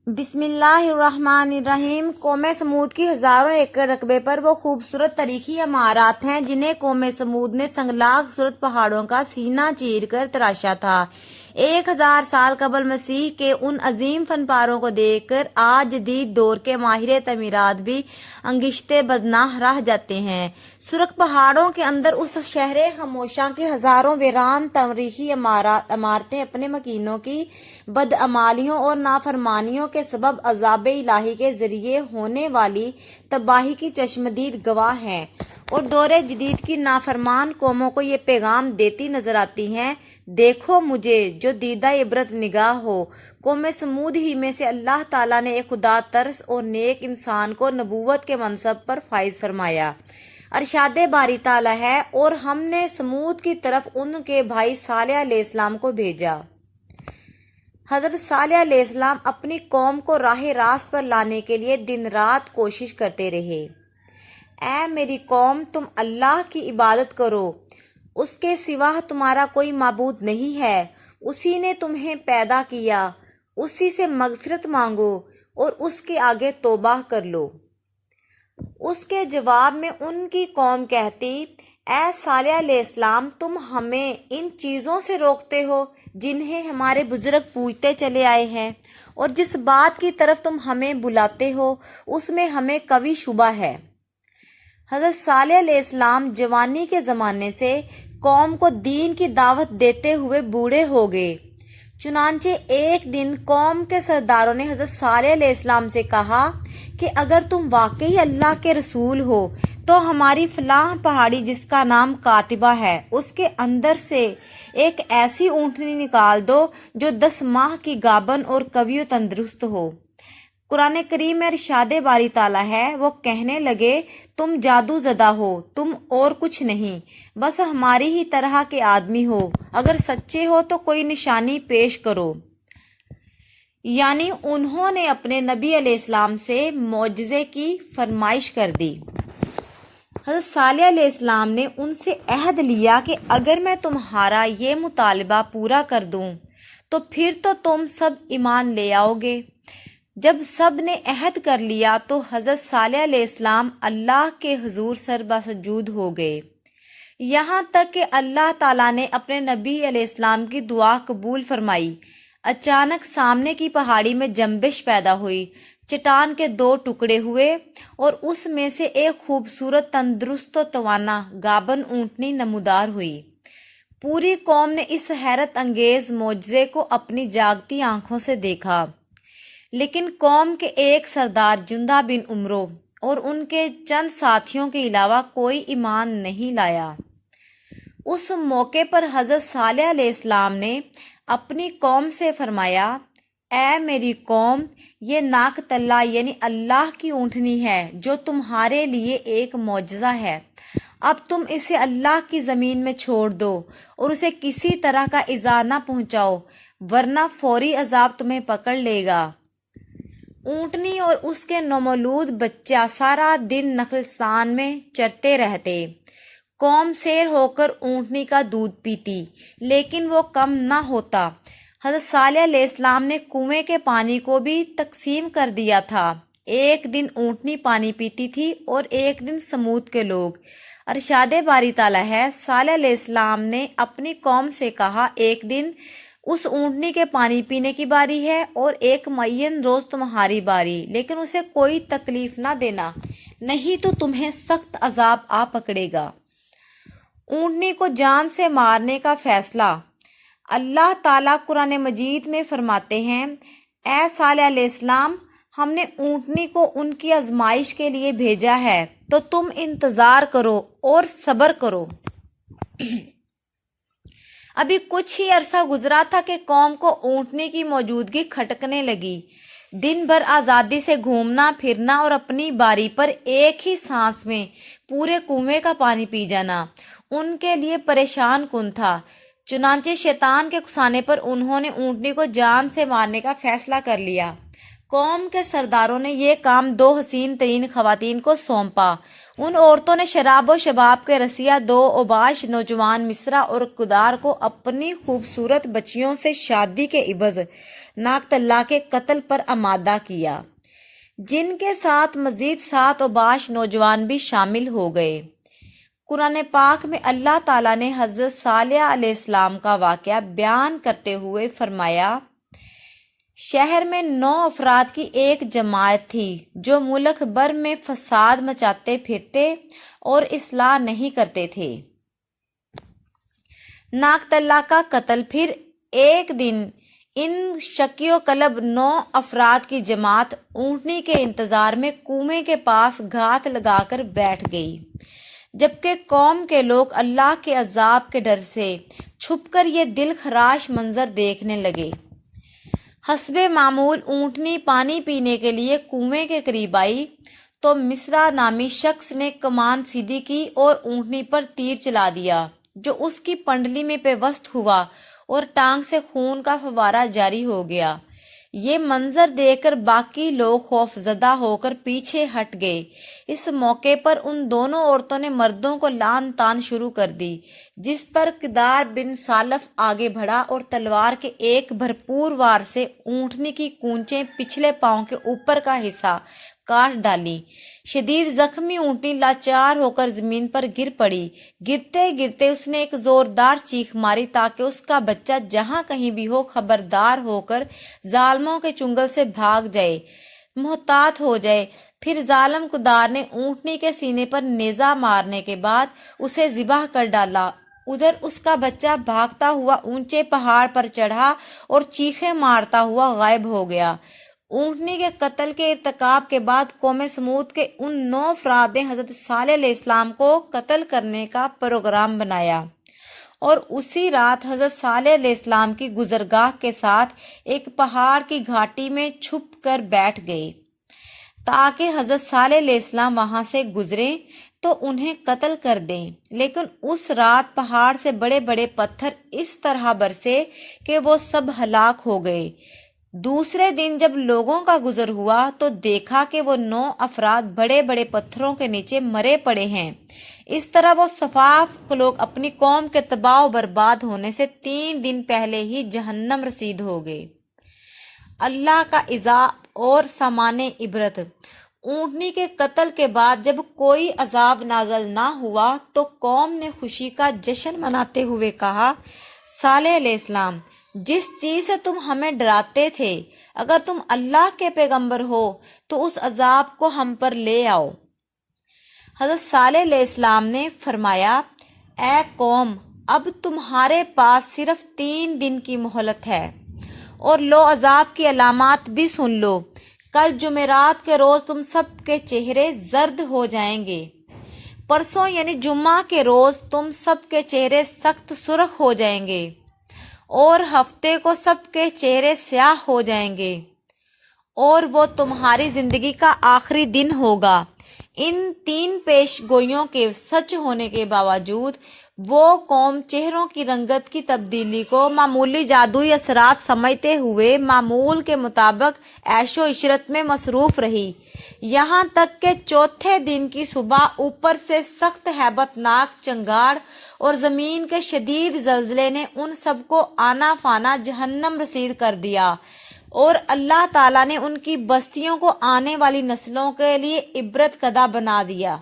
بسم اللہ الرحمن الرحیم۔ قوم سمود کی ہزاروں ایکڑ رقبے پر وہ خوبصورت تاریخی عمارات ہیں جنہیں قوم سمود نے سنگلاخ خوبصورت پہاڑوں کا سینہ چیر کر تراشا تھا۔ 1000 سال قبل مسیح کے ان عظیم فن پاروں کو دیکھ کر آج جدید دور کے ماہر تعمیرات بھی انگشتے بدناہ رہ جاتے ہیں۔ سرخ پہاڑوں کے اندر اس شہر خاموشاں کی ہزاروں ویران تاریخی عمارتیں اپنے مکینوں کی بدعمالیوں اور نافرمانیوں کے سبب عذاب الہی کے ذریعے ہونے والی تباہی کی چشمدید گواہ ہیں، اور دور جدید کی نافرمان قوموں کو یہ پیغام دیتی نظر آتی ہیں: دیکھو مجھے جو دیدہ عبرت نگاہ ہو۔ قوم سمود ہی میں سے اللہ تعالیٰ نے ایک خدا ترس اور نیک انسان کو نبوت کے منصب پر فائز فرمایا۔ ارشاد باری تعالیٰ ہے: اور ہم نے سمود کی طرف ان کے بھائی صالح علیہ السلام کو بھیجا۔ حضرت صالح علیہ السلام اپنی قوم کو راہ راست پر لانے کے لیے دن رات کوشش کرتے رہے۔ اے میری قوم، تم اللہ کی عبادت کرو، اس کے سوا تمہارا کوئی معبود نہیں ہے۔ اسی نے تمہیں پیدا کیا، اسی سے مغفرت مانگو اور اس کے آگے توبہ کر لو۔ اس کے جواب میں ان کی قوم کہتی: اے صالح علیہ السلام، تم ہمیں ان چیزوں سے روکتے ہو جنہیں ہمارے بزرگ پوجتے چلے آئے ہیں، اور جس بات کی طرف تم ہمیں بلاتے ہو اس میں ہمیں قوی شبہ ہے۔ حضرت صالح علیہ السلام جوانی کے زمانے سے قوم کو دین کی دعوت دیتے ہوئے بوڑھے ہو گئے۔ چنانچہ ایک دن قوم کے سرداروں نے حضرت صالح علیہ السلام سے کہا کہ اگر تم واقعی اللہ کے رسول ہو تو ہماری فلاں پہاڑی جس کا نام قاتبہ ہے، اس کے اندر سے ایک ایسی اونٹنی نکال دو جو 10 ماہ کی گابن اور قوی و تندرست ہو۔ قرآن کریم میں ارشاد باری تعالیٰ ہے: وہ کہنے لگے تم جادو زدہ ہو، تم اور کچھ نہیں، بس ہماری ہی طرح کے آدمی ہو، اگر سچے ہو تو کوئی نشانی پیش کرو۔ یعنی انہوں نے اپنے نبی علیہ السلام سے معجزے کی فرمائش کر دی۔ حضرت صالح علیہ السلام نے ان سے عہد لیا کہ اگر میں تمہارا یہ مطالبہ پورا کر دوں تو پھر تو تم سب ایمان لے آؤ گے۔ جب سب نے عہد کر لیا تو حضرت صالح علیہ السلام اللہ کے حضور سجود ہو گئے، یہاں تک کہ اللہ تعالیٰ نے اپنے نبی علیہ السلام کی دعا قبول فرمائی۔ اچانک سامنے کی پہاڑی میں جنبش پیدا ہوئی، چٹان کے 2 ٹکڑے ہوئے اور اس میں سے ایک خوبصورت تندرست و توانا گابن اونٹنی نمودار ہوئی۔ پوری قوم نے اس حیرت انگیز معجزے کو اپنی جاگتی آنکھوں سے دیکھا، لیکن قوم کے ایک سردار جندہ بن عمرو اور ان کے چند ساتھیوں کے علاوہ کوئی ایمان نہیں لایا۔ اس موقع پر حضرت صالح علیہ السلام نے اپنی قوم سے فرمایا: اے میری قوم، یہ ناقۃ اللہ یعنی اللہ کی اونٹنی ہے جو تمہارے لیے ایک معجزہ ہے۔ اب تم اسے اللہ کی زمین میں چھوڑ دو اور اسے کسی طرح کا ایذا نہ پہنچاؤ، ورنہ فوری عذاب تمہیں پکڑ لے گا۔ اونٹنی اور اس کے نومولود بچہ سارا دن نخلستان میں چرتے رہتے۔ قوم سیر ہو کر اونٹنی کا دودھ پیتی، لیکن وہ کم نہ ہوتا۔ حضرت صالح علیہ السلام نے کنویں کے پانی کو بھی تقسیم کر دیا تھا۔ ایک دن اونٹنی پانی پیتی تھی اور ایک دن سمود کے لوگ۔ ارشاد باری تعالیٰ ہے: صالح علیہ السلام نے اپنی قوم سے کہا ایک دن اس اونٹنی کے پانی پینے کی باری ہے اور ایک معین روز تمہاری باری، لیکن اسے کوئی تکلیف نہ دینا، نہیں تو تمہیں سخت عذاب آ پکڑے گا۔ اونٹنی کو جان سے مارنے کا فیصلہ۔ اللہ تعالیٰ قرآن مجید میں فرماتے ہیں: اے صالح علیہ السلام، ہم نے اونٹنی کو ان کی آزمائش کے لیے بھیجا ہے، تو تم انتظار کرو اور صبر کرو۔ ابھی کچھ ہی عرصہ گزرا تھا کہ قوم کو اونٹنی کی موجودگی کھٹکنے لگی۔ دن بھر آزادی سے گھومنا پھرنا اور اپنی باری پر ایک ہی سانس میں پورے کنویں کا پانی پی جانا ان کے لیے پریشان کن تھا۔ چنانچہ شیطان کے اکسانے پر انہوں نے اونٹنی کو جان سے مارنے کا فیصلہ کر لیا۔ قوم کے سرداروں نے یہ کام 2 حسین ترین خواتین کو سونپا۔ ان عورتوں نے شراب و شباب کے رسیا 2 اوباش نوجوان مصرا اور کدار کو اپنی خوبصورت بچیوں سے شادی کے عوض ناقتلہ کے قتل پر آمادہ کیا، جن کے ساتھ مزید 7 اوباش نوجوان بھی شامل ہو گئے۔ قرآن پاک میں اللہ تعالیٰ نے حضرت صالح علیہ السلام کا واقعہ بیان کرتے ہوئے فرمایا، شہر میں 9 افراد کی ایک جماعت تھی جو ملک بھر میں فساد مچاتے پھرتے اور اصلاح نہیں کرتے تھے۔ ناقتلہ کا قتل۔ پھر ایک دن ان شکی و قلب 9 افراد کی جماعت اونٹنی کے انتظار میں کنویں کے پاس گھات لگا کر بیٹھ گئی، جبکہ قوم کے لوگ اللہ کے عذاب کے ڈر سے چھپ کر یہ دل خراش منظر دیکھنے لگے۔ حسب معمول اونٹنی پانی پینے کے لیے کنویں کے قریب آئی تو مصرا نامی شخص نے کمان سیدھی کی اور اونٹنی پر تیر چلا دیا، جو اس کی پنڈلی میں پیوست ہوا اور ٹانگ سے خون کا فوارہ جاری ہو گیا۔ یہ منظر دیکھ کر باقی لوگ خوف زدہ ہو کر پیچھے ہٹ گئے۔ اس موقع پر ان دونوں عورتوں نے مردوں کو لعن طعن شروع کر دی، جس پر کدار بن سالف آگے بڑھا اور تلوار کے ایک بھرپور وار سے اونٹنی کی کونچیں پچھلے پاؤں کے اوپر کا حصہ کاٹ ڈالی۔ شدید زخمی اونٹنی لاچار ہو کر زمین پر گر پڑی۔ گرتے گرتے اس نے ایک زوردار چیخ ماری تاکہ اس کا بچہ جہاں کہیں بھی ہو خبردار ہو کر ظالموں کے چنگل سے بھاگ جائے، محتاط ہو جائے۔ پھر ظالم کدار نے اونٹنی کے سینے پر نیزہ مارنے کے بعد اسے ذبح کر ڈالا۔ ادھر اس کا بچہ بھاگتا ہوا اونچے پہاڑ پر چڑھا اور چیخیں مارتا ہوا غائب ہو گیا۔ اونٹنی کے قتل کے ارتکاب کے بعد قوم سمود کے ان 9 افراد نے حضرت صالح علیہ السلام کو قتل کرنے کا پروگرام بنایا اور اسی رات حضرت صالح علیہ السلام کی گزرگاہ کے ساتھ ایک پہاڑ کی گھاٹی میں چھپ کر بیٹھ گئے تاکہ حضرت صالح علیہ السلام وہاں سے گزریں تو انہیں قتل کر دیں۔ لیکن اس رات پہاڑ سے بڑے بڑے پتھر اس طرح برسے کہ وہ سب ہلاک ہو گئے۔ دوسرے دن جب لوگوں کا گزر ہوا تو دیکھا کہ وہ 9 افراد بڑے بڑے پتھروں کے نیچے مرے پڑے ہیں۔ اس طرح وہ صفاف لوگ اپنی قوم کے تباہ و برباد ہونے سے 3 دن پہلے ہی جہنم رسید ہو گئے۔ اللہ کا عذاب اور سامان عبرت۔ اونٹنی کے قتل کے بعد جب کوئی عذاب نازل نہ ہوا تو قوم نے خوشی کا جشن مناتے ہوئے کہا، صالح علیہ السلام، جس چیز سے تم ہمیں ڈراتے تھے، اگر تم اللہ کے پیغمبر ہو تو اس عذاب کو ہم پر لے آؤ۔ حضرت صالح علیہ السلام نے فرمایا، اے قوم، اب تمہارے پاس صرف 3 دن کی مہلت ہے، اور لو عذاب کی علامات بھی سن لو۔ کل جمعرات کے روز تم سب کے چہرے زرد ہو جائیں گے۔ پرسوں یعنی جمعہ کے روز تم سب کے چہرے سخت سرخ ہو جائیں گے، اور ہفتے کو سب کے چہرے سیاہ ہو جائیں گے، اور وہ تمہاری زندگی کا آخری دن ہوگا۔ ان 3 پیش گوئیوں کے سچ ہونے کے باوجود وہ قوم چہروں کی رنگت کی تبدیلی کو معمولی جادوئی اثرات سمجھتے ہوئے معمول کے مطابق عیش و عشرت میں مصروف رہی، یہاں تک کہ چوتھے دن کی صبح اوپر سے سخت ہیبت ناک چنگاڑ اور زمین کے شدید زلزلے نے ان سب کو آنا فانا جہنم رسید کر دیا، اور اللہ تعالیٰ نے ان کی بستیوں کو آنے والی نسلوں کے لیے عبرت کدہ بنا دیا۔